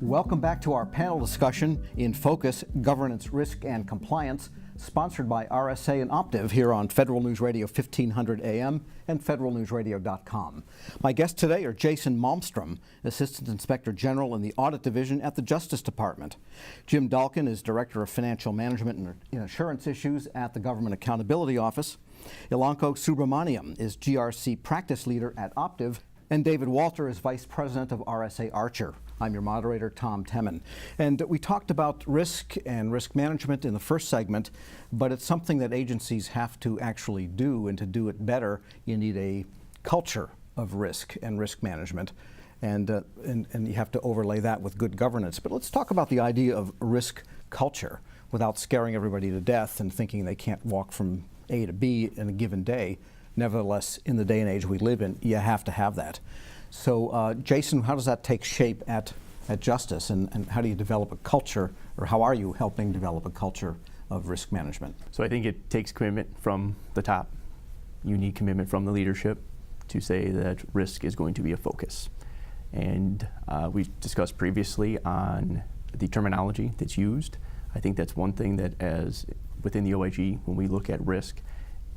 Welcome back to our panel discussion in Focus, Governance, Risk, and Compliance, sponsored by RSA and Optiv here on Federal News Radio 1500 AM and federalnewsradio.com. My guests today are Jason Malmstrom, Assistant Inspector General in the Audit Division at the Justice Department. Jim Dalkin is Director of Financial Management and Insurance Issues at the Government Accountability Office. Ilanko Subramaniam is GRC Practice Leader at Optiv. And David Walter is Vice President of RSA Archer. I'm your moderator, Tom Temin. And we talked about risk and risk management in the first segment, but it's something that agencies have to actually do, and to do it better, you need a culture of risk and risk management. And you have to overlay that with good governance. But let's talk about the idea of risk culture without scaring everybody to death and thinking they can't walk from A to B in a given day. Nevertheless, in the day and age we live in, you have to have that. So, Jason, how does that take shape at Justice, and how do you develop a culture, or how are you helping develop a culture of risk management? So I think it takes commitment from the top. You need commitment from the leadership to say that risk is going to be a focus. And we discussed previously on the terminology that's used. I think that's one thing that, as within the OIG, when we look at risk,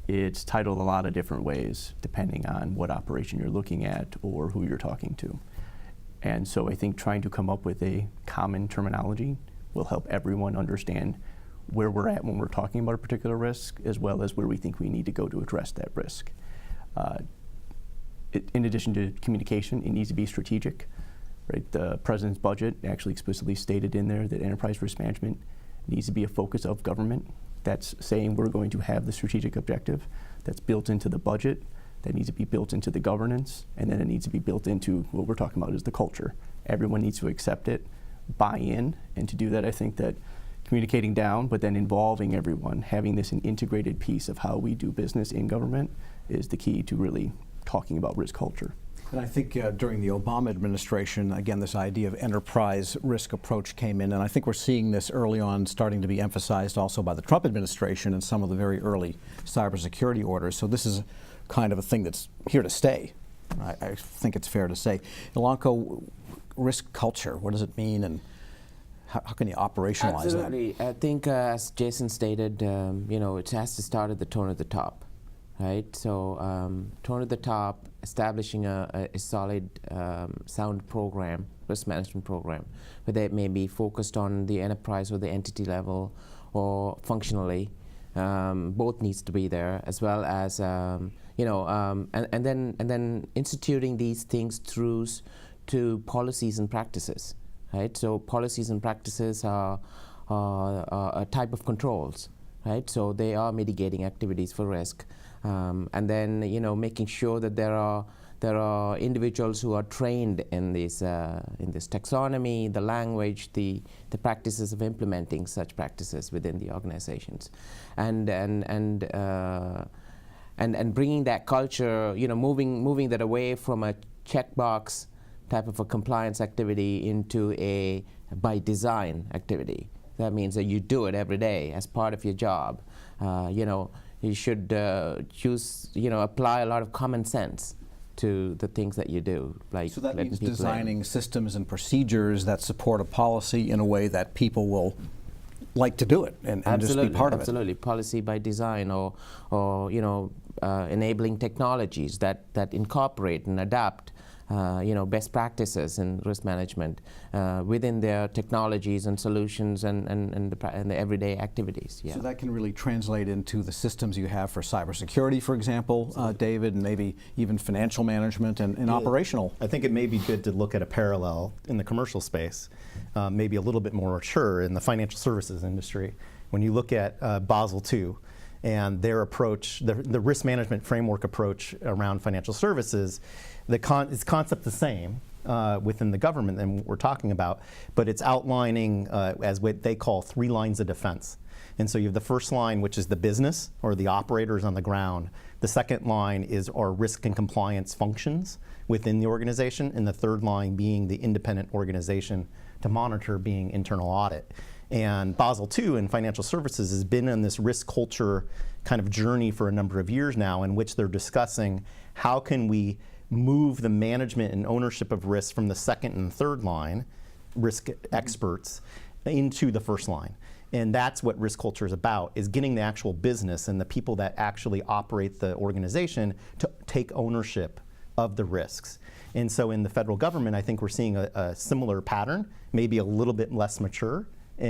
it's titled a lot of different ways depending on what operation you're looking at or who you're talking to. And so I think trying to come up with a common terminology will help everyone understand where we're at when we're talking about a particular risk, as well as where we think we need to go to address that risk. In addition to communication, it needs to be strategic. Right? The President's budget actually explicitly stated in there that enterprise risk management needs to be a focus of government. That's saying we're going to have the strategic objective that's built into the budget, that needs to be built into the governance, and then it needs to be built into what we're talking about is the culture. Everyone needs to accept it, buy in, and to do that I think that communicating down, but then involving everyone, having this an integrated piece of how we do business in government is the key to really talking about risk culture. And I think during the Obama administration, again, this idea of enterprise risk approach came in, and I think we're seeing this early on starting to be emphasized also by the Trump administration and some of the very early cybersecurity orders. So this is kind of a thing that's here to stay. I think it's fair to say. Ilanko, risk culture, what does it mean, and how can you operationalize that? Absolutely. I think as Jason stated, it has to start at the tone at the top. Right, so tone at the top, establishing a solid, sound program, risk management program, whether it may be focused on the enterprise or the entity level, or functionally, both needs to be there, as well as and then instituting these things through to policies and practices. Right, so policies and practices are a type of controls. Right, so they are mitigating activities for risk. And then, making sure that there are individuals who are trained in this taxonomy, the language, the practices of implementing such practices within the organizations, and bringing that culture, moving that away from a checkbox type of a compliance activity into a by design activity. That means that you do it every day as part of your job. You should apply a lot of common sense to the things that you do. So that means designing systems and procedures that support a policy in a way that people will like to do it and just be part of it. Absolutely, policy by design, or enabling technologies that incorporate and adapt best practices in risk management within their technologies and solutions and the everyday activities. Yeah. So that can really translate into the systems you have for cybersecurity, for example, David, and maybe even financial management and operational. I think it may be good to look at a parallel in the commercial space, maybe a little bit more mature in the financial services industry. When you look at Basel II, and their approach, the risk management framework approach around financial services, is concept the same within the government than what we're talking about, but it's outlining as what they call 3 lines of defense. And so you have the first line, which is the business or the operators on the ground. The second line are risk and compliance functions within the organization, and the third line being the independent organization to monitor, being internal audit. And Basel II in financial services has been on this risk culture kind of journey for a number of years now, in which they're discussing how can we move the management and ownership of risk from the second and third line risk experts into the first line. And that's what risk culture is about, is getting the actual business and the people that actually operate the organization to take ownership of the risks. And so in the federal government, I think we're seeing a similar pattern, maybe a little bit less mature,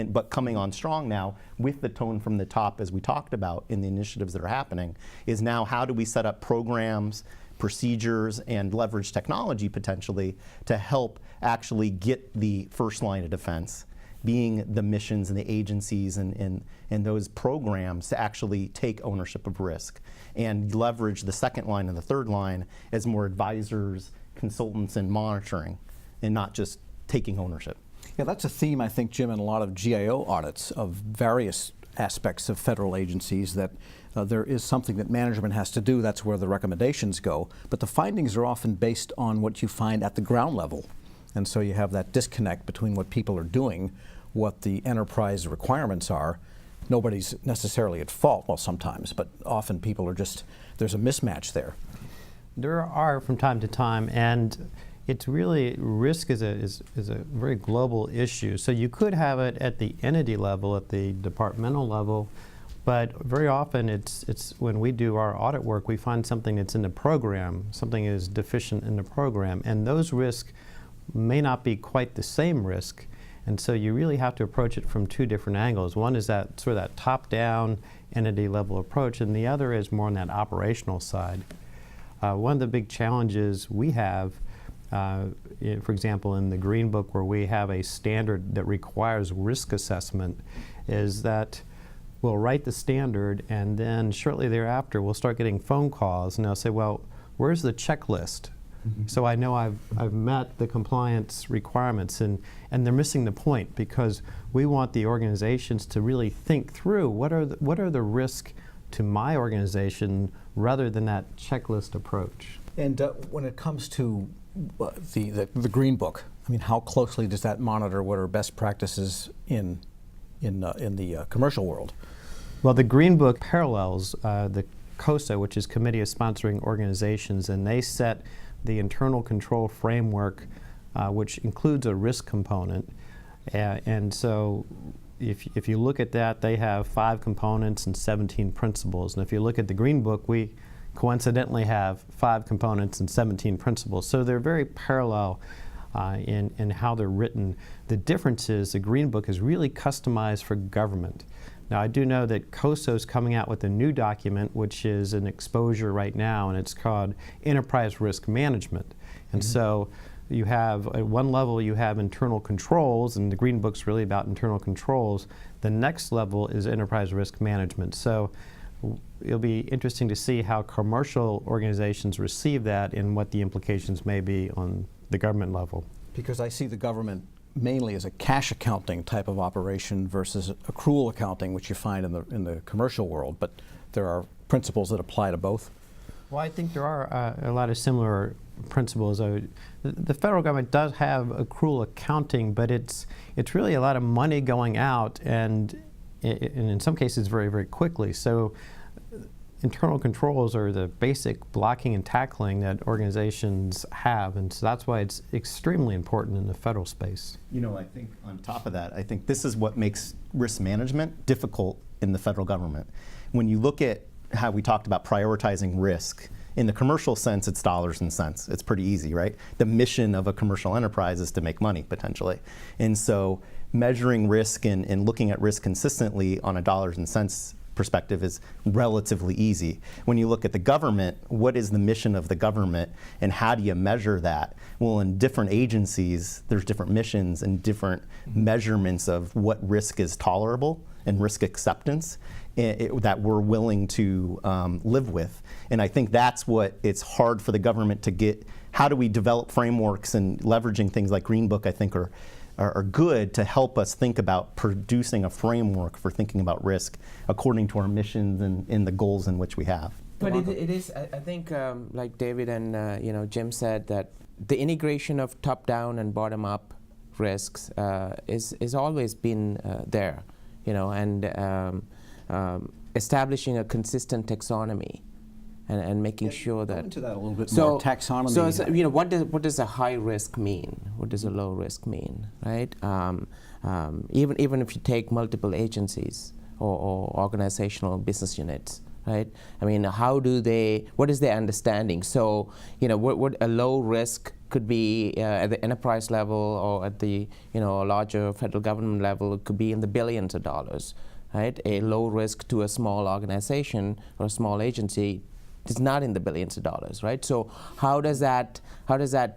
but coming on strong now with the tone from the top, as we talked about in the initiatives that are happening, is now how do we set up programs, procedures, and leverage technology potentially to help actually get the first line of defense, being the missions and the agencies and those programs to actually take ownership of risk and leverage the second line and the third line as more advisors, consultants, and monitoring, and not just taking ownership. Yeah, that's a theme, I think, Jim, in a lot of GAO audits of various aspects of federal agencies, that there is something that management has to do. That's where the recommendations go. But the findings are often based on what you find at the ground level. And so you have that disconnect between what people are doing, what the enterprise requirements are. Nobody's necessarily at fault, well, sometimes, but often people are just, there's a mismatch there. There are from time to time, and it's really, risk is a very global issue. So you could have it at the entity level, at the departmental level, but very often it's when we do our audit work, we find something that's in the program, something is deficient in the program, and those risks may not be quite the same risk. And so you really have to approach it from two different angles. One is that sort of that top-down entity level approach, and the other is more on that operational side. One of the big challenges we have, for example, in the Green Book, where we have a standard that requires risk assessment, is that we'll write the standard, and then shortly thereafter we'll start getting phone calls, and they'll say, well, where's the checklist? So I know I've met the compliance requirements, and they're missing the point, because we want the organizations to really think through what are the risks to my organization rather than that checklist approach. And when it comes to the Green Book, I mean, how closely does that monitor what are best practices in the commercial world? Well, the Green Book parallels the COSA, which is Committee of Sponsoring Organizations, and they set the internal control framework, which includes a risk component. And so if you look at that, they have 5 components and 17 principles. And if you look at the Green Book, we coincidentally have 5 components and 17 principles. So they're very parallel in how they're written. The difference is the Green Book is really customized for government. Now, I do know that COSO is coming out with a new document, which is an exposure right now, and it's called Enterprise Risk Management. And so you have, at one level, you have internal controls, and the Green Book's really about internal controls. The next level is Enterprise Risk Management. So it'll be interesting to see how commercial organizations receive that and what the implications may be on the government level. Because I see the government mainly as a cash accounting type of operation versus accrual accounting, which you find in the commercial world, but there are principles that apply to both. Well, I think there are a lot of similar principles. The federal government does have accrual accounting, but it's really a lot of money going out, and in some cases very, very quickly. So internal controls are the basic blocking and tackling that organizations have, and so that's why it's extremely important in the federal space. You know, I think on top of that, I think this is what makes risk management difficult in the federal government. When you look at how we talked about prioritizing risk, in the commercial sense, it's dollars and cents. It's pretty easy, right? The mission of a commercial enterprise is to make money, potentially. And so measuring risk and looking at risk consistently on a dollars and cents perspective is relatively easy. When you look at the government, what is the mission of the government and how do you measure that? Well, in different agencies, there's different missions and different measurements of what risk is tolerable and risk acceptance that we're willing to live with. And I think that's what it's hard for the government to get. How do we develop frameworks, and leveraging things like Green Book, I think, are good to help us think about producing a framework for thinking about risk according to our missions and the goals in which we have. But it is, I think, like David and Jim said, that the integration of top-down and bottom-up risks is always been there, and establishing a consistent taxonomy and making sure Go that. into that a little bit more. Taxonomy. So, what does a high risk mean? What does a low risk mean, right? Even if you take multiple agencies or organizational business units, right? I mean, what is their understanding? So, what a low risk could be at the enterprise level or at the, larger federal government level, it could be in the billions of dollars, right? A low risk to a small organization or a small agency is not in the billions of dollars, right? So how does that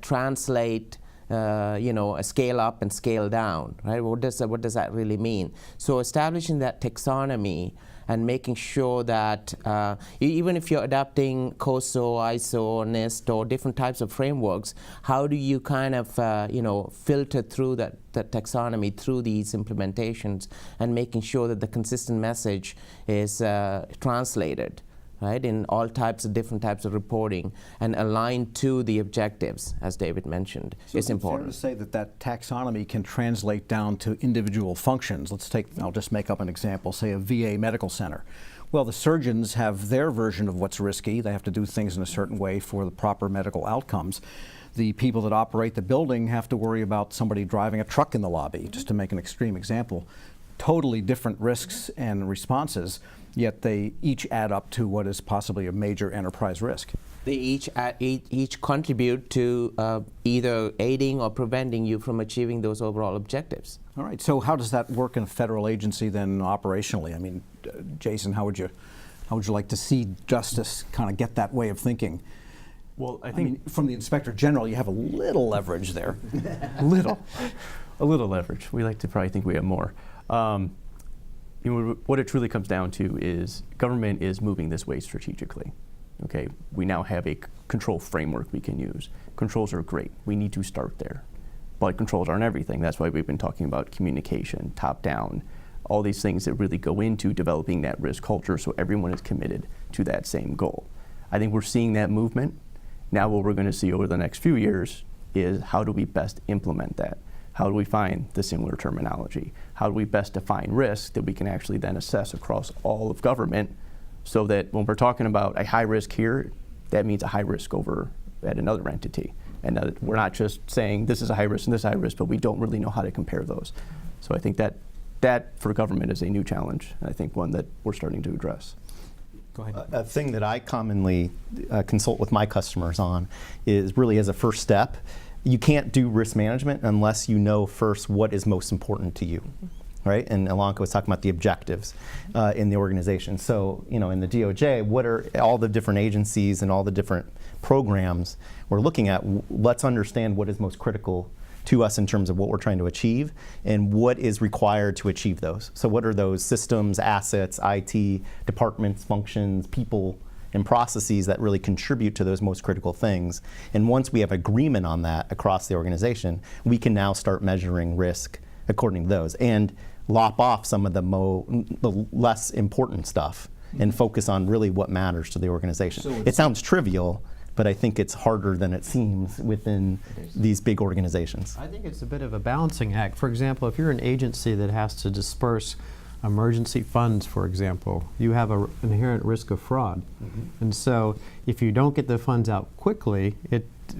translate? A scale up and scale down, right? What does that really mean? So establishing that taxonomy and making sure that even if you're adopting COSO, ISO, NIST, or different types of frameworks, how do you kind of filter through that taxonomy through these implementations and making sure that the consistent message is translated, right, in all different types of reporting and aligned to the objectives, as David mentioned, is important. Fair to say that taxonomy can translate down to individual functions. I'll just make up an example, say a VA medical center. Well, the surgeons have their version of what's risky. They have to do things in a certain way for the proper medical outcomes. The people that operate the building have to worry about somebody driving a truck in the lobby, just to make an extreme example. Totally different risks and responses, yet they each add up to what is possibly a major enterprise risk. They each contribute to either aiding or preventing you from achieving those overall objectives. All right, so how does that work in a federal agency then operationally? I mean, Jason, how would you like to see justice kind of get that way of thinking? Well, I I think mean, from the Inspector General, you have a little leverage there. a little leverage. We like to probably think we have more. What it truly comes down to is government is moving this way strategically. Okay, we now have a control framework we can use. Controls are great. We need to start there. But controls aren't everything. That's why we've been talking about communication, top down, all these things that really go into developing that risk culture so everyone is committed to that same goal. I think we're seeing that movement. Now what we're going to see over the next few years is how do we best implement that? How do we find the similar terminology? How do we best define risk that we can actually then assess across all of government so that when we're talking about a high risk here, that means a high risk over at another entity. And that we're not just saying this is a high risk and this is a high risk, but we don't really know how to compare those. So I think that for government is a new challenge, and I think one that we're starting to address. Go ahead. A thing that I commonly consult with my customers on is really as a first step, you can't do risk management unless you know first what is most important to you, right? And Alanka was talking about the objectives in the organization. So, in the DOJ, what are all the different agencies and all the different programs we're looking at? Let's understand what is most critical to us in terms of what we're trying to achieve and what is required to achieve those. So what are those systems, assets, IT, departments, functions, people, and processes that really contribute to those most critical things. And once we have agreement on that across the organization, we can now start measuring risk according to those and lop off some of the less important stuff and focus on really what matters to the organization. So it sounds trivial, but I think it's harder than it seems within these big organizations. I think it's a bit of a balancing act. For example, if you're an agency that has to disperse emergency funds, for example, you have an inherent risk of fraud. And so if you don't get the funds out quickly,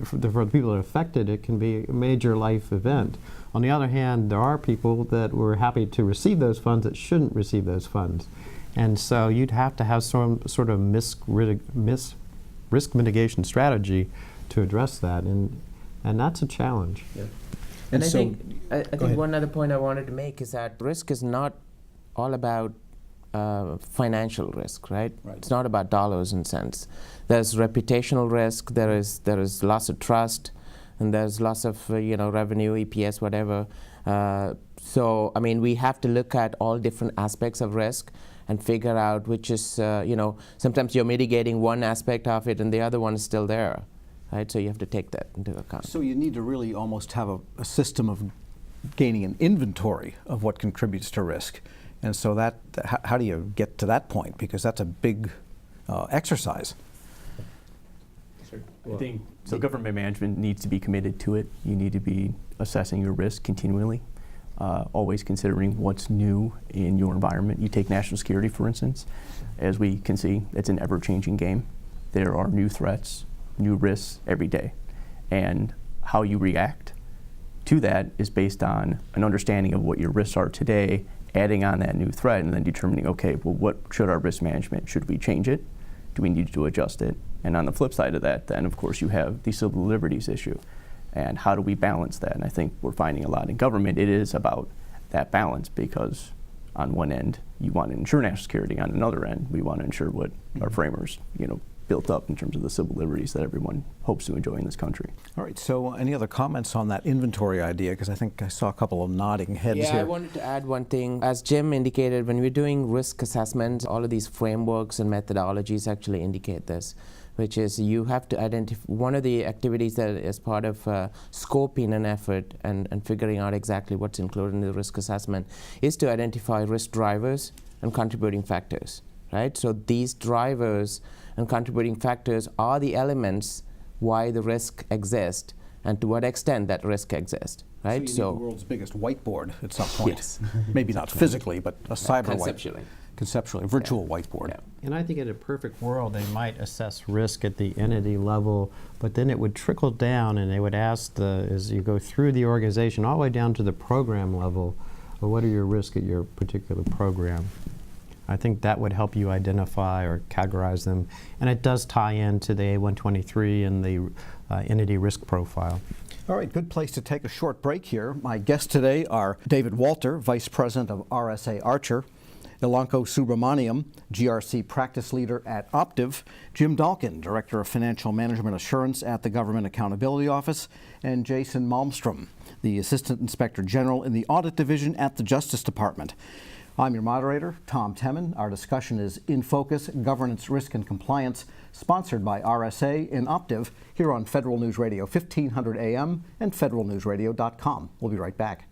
for the people that are affected, it can be a major life event. On the other hand, there are people that were happy to receive those funds that shouldn't receive those funds. And so you'd have to have some sort of risk mitigation strategy to address that, and that's a challenge. Yeah. And I so- think one other point I wanted to make is that risk is not all about financial risk, right? It's not about dollars and cents. There's reputational risk. There is loss of trust, and there's loss of revenue, EPS, whatever. So I mean, we have to look at all different aspects of risk and figure out which is sometimes you're mitigating one aspect of it and the other one is still there, right? So you have to take that into account. So you need to really almost have a system of gaining an inventory of what contributes to risk. And so how do you get to that point? Because that's a big exercise. I think so. Government management needs to be committed to it. You need to be assessing your risk continually, always considering what's new in your environment. You take national security, for instance. As we can see, it's an ever-changing game. there are new threats, new risks every day. And how you react to that is based on an understanding of what your risks are today, adding on that new threat, and then determining, okay, well, what should our risk management? Should we change it? Do we need to adjust it? And on the flip side of that, then, of course, you have the civil liberties issue. And how do we balance that? And I think we're finding a lot in government, it is about that balance, because on one end, you want to ensure national security. On another end, we want to ensure what our framers, built up in terms of the civil liberties that everyone hopes to enjoy in this country. All right, so any other comments on that inventory idea? Because I think I saw a couple of nodding heads Yeah, here. I wanted to add one thing. As Jim indicated, when we're doing risk assessments, all of these frameworks and methodologies actually indicate this, which is you have to identify one of the activities that is part of scoping an effort and figuring out exactly what's included in the risk assessment is to identify risk drivers and contributing factors, right? So these drivers and contributing factors are the elements why the risk exists and to what extent that risk exists, right? So you need the world's biggest whiteboard at some point. Yes. Maybe not physically, but a cyber Conceptually. Conceptually, a virtual whiteboard. Yeah. And I think in a perfect world, they might assess risk at the entity level, but then it would trickle down and they would ask, as you go through the organization, all the way down to the program level, well, what are your risks at your particular program? I think that would help you identify or categorize them. And it does tie into the A123 and the entity risk profile. All right, good place to take a short break here. My guests today are David Walter, Vice President of RSA Archer, Ilanko Subramaniam, GRC Practice Leader at Optiv, Jim Dalkin, Director of Financial Management Assurance at the Government Accountability Office, and Jason Malmstrom, the Assistant Inspector General in the Audit Division at the Justice Department. I'm your moderator, Tom Temin. Our discussion is In Focus, Governance, Risk, and Compliance, sponsored by RSA and Optiv here on Federal News Radio 1500 AM and federalnewsradio.com. We'll be right back.